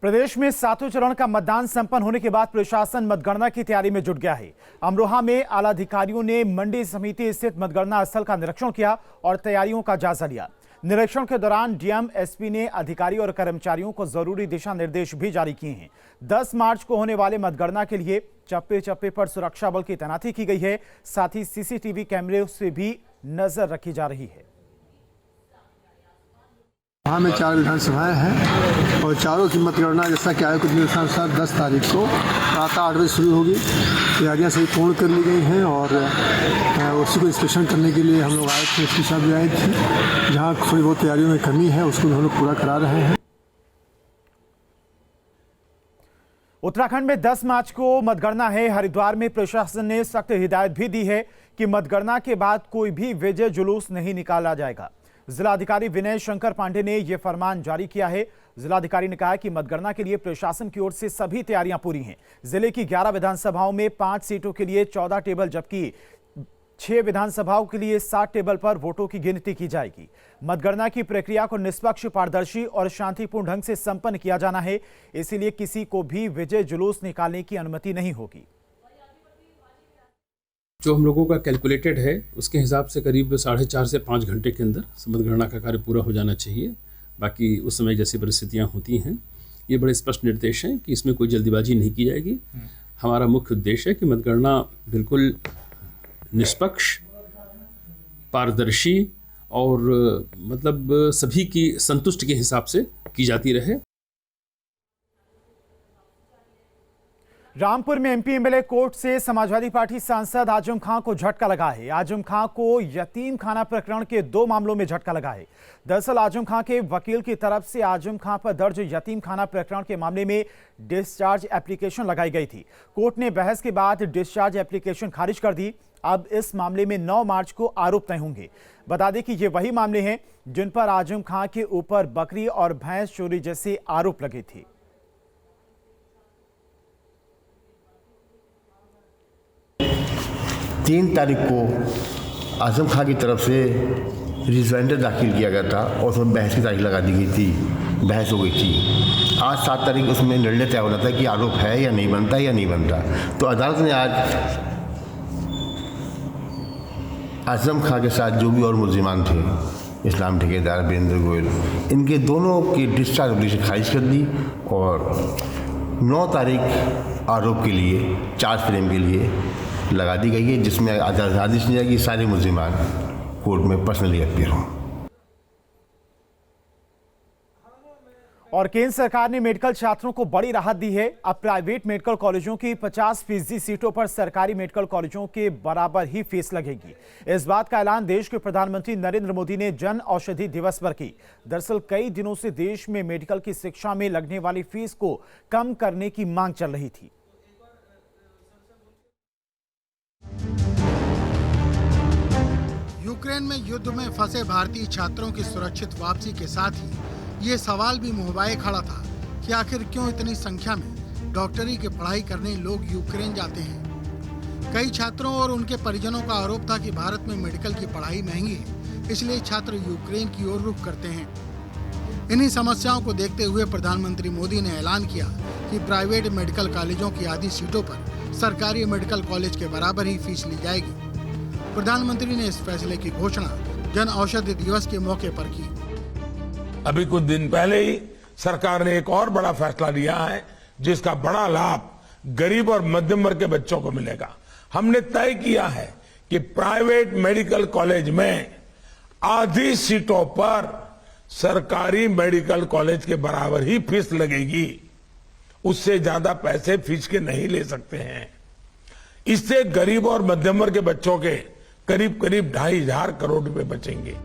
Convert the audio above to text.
प्रदेश में सातवें चरण का मतदान संपन्न होने के बाद प्रशासन मतगणना की तैयारी में जुट गया है। अमरोहा में आला अधिकारियों ने मंडी समिति स्थित मतगणना स्थल का निरीक्षण किया और तैयारियों का जायजा लिया। निरीक्षण के दौरान डीएम, एसपी ने अधिकारियों और कर्मचारियों को जरूरी दिशा निर्देश भी जारी किए हैं। 10 मार्च को होने वाले मतगणना के लिए चप्पे चप्पे पर सुरक्षा बल की तैनाती की गई है। साथ ही सीसीटीवी कैमरे से भी नजर रखी जा रही है। वहाँ में 4 विधानसभाएं हैं और चारों की मतगणना जैसा कि आयोग के निर्देशानुसार 10 तारीख को प्रातः 8 बजे शुरू होगी। तैयारियां सही पूर्ण कर ली गई हैं और उसी को इंस्पेक्शन करने के लिए हम लोग आए थे, एसपी साहब भी आए थे। जहाँ थोड़ी बहुत तैयारियों में कमी है उसको भी हम लोग पूरा करा रहे हैं। उत्तराखंड में 10 मार्च को मतगणना है। हरिद्वार में प्रशासन ने सख्त हिदायत भी दी है कि मतगणना के बाद कोई भी विजय जुलूस नहीं निकाला जाएगा। जिलाधिकारी विनय शंकर पांडे ने यह फरमान जारी किया है। जिलाधिकारी ने कहा कि मतगणना के लिए प्रशासन की ओर से सभी तैयारियां पूरी हैं। जिले की 11 विधानसभाओं में 5 सीटों के लिए 14 टेबल जबकि 6 विधानसभाओं के लिए 60 टेबल पर वोटों की गिनती की जाएगी। मतगणना की प्रक्रिया को निष्पक्ष, पारदर्शी और शांतिपूर्ण ढंग से संपन्न किया जाना है, इसलिए किसी को भी विजय जुलूस निकालने की अनुमति नहीं होगी। जो हम लोगों का कैलकुलेटेड है उसके हिसाब से करीब 4.5 से 5 घंटे के अंदर मतगणना का कार्य पूरा हो जाना चाहिए। बाकी उस समय जैसी परिस्थितियां होती हैं, ये बड़े स्पष्ट निर्देश हैं कि इसमें कोई जल्दीबाजी नहीं की जाएगी। हमारा मुख्य उद्देश्य है कि मतगणना बिल्कुल निष्पक्ष, पारदर्शी और मतलब सभी की संतुष्टि के हिसाब से की जाती रहे। रामपुर में एमपी एमएलए कोर्ट से समाजवादी पार्टी सांसद आजम खां को झटका लगा है। आजम खां को यतीम खाना प्रकरण के 2 मामलों में झटका लगा है। दरअसल आजम खां के वकील की तरफ से आजम खां पर दर्ज यतीम खाना प्रकरण के मामले में डिस्चार्ज एप्लीकेशन लगाई गई थी। कोर्ट ने बहस के बाद डिस्चार्ज एप्लीकेशन खारिज कर दी। अब इस मामले में 9 मार्च को आरोप तय होंगे। बता दें कि ये वही मामले हैं जिन पर आजम खां के ऊपर बकरी और भैंस चोरी जैसे आरोप लगे थे। तीन तारीख को आजम खां की तरफ से रिजवाइंडर दाखिल किया गया था और उसमें बहस की तारीख लगा दी गई थी, बहस हो गई थी। आज 7 तारीख उसमें निर्णय तय होना था कि आरोप है या नहीं बनता या नहीं बनता। तो अदालत ने आज आजम खां के साथ जो भी और मुल्जिमान थे, इस्लाम ठेकेदार, वीरेंद्र गोयल, इनके दोनों की डिस्चार्ज एप्लीकेशन खारिज कर दी और 9 तारीख आरोप के लिए, चार्ज फ्रेम के लिए लगा दी गई है, जिसमें आदेश दिया कि सारे मुल्जिमान कोर्ट में पर्सनली अपीयर हों। और केंद्र सरकार ने मेडिकल छात्रों को बड़ी राहत दी है। अब प्राइवेट मेडिकल कॉलेजों की 50% सीटों पर सरकारी मेडिकल कॉलेजों के बराबर ही फीस लगेगी। इस बात का ऐलान देश के प्रधानमंत्री नरेंद्र मोदी ने जन औषधि दिवस पर की। दरअसल कई दिनों से देश में मेडिकल की शिक्षा में लगने वाली फीस को कम करने की मांग चल रही थी। यूक्रेन में युद्ध में फंसे भारतीय छात्रों की सुरक्षित वापसी के साथ ही ये सवाल भी मुहवाए खड़ा था कि आखिर क्यों इतनी संख्या में डॉक्टरी की पढ़ाई करने लोग यूक्रेन जाते हैं। कई छात्रों और उनके परिजनों का आरोप था कि भारत में मेडिकल की पढ़ाई महंगी है, इसलिए छात्र यूक्रेन की ओर रुख करते हैं। इन्हीं समस्याओं को देखते हुए प्रधानमंत्री मोदी ने ऐलान किया कि प्राइवेट मेडिकल कॉलेजों की आधी सीटों पर सरकारी मेडिकल कॉलेज के बराबर ही फीस ली जाएगी। प्रधानमंत्री ने इस फैसले की घोषणा जन औषधि दिवस के मौके पर की। अभी कुछ दिन पहले ही सरकार ने एक और बड़ा फैसला लिया है, जिसका बड़ा लाभ गरीब और मध्यम वर्ग के बच्चों को मिलेगा। हमने तय किया है कि प्राइवेट मेडिकल कॉलेज में आधी सीटों पर सरकारी मेडिकल कॉलेज के बराबर ही फीस लगेगी। उससे ज्यादा पैसे फीस के नहीं ले सकते हैं। इससे गरीब और मध्यम वर्ग के बच्चों के करीब 2,500 करोड़ रुपए बचेंगे।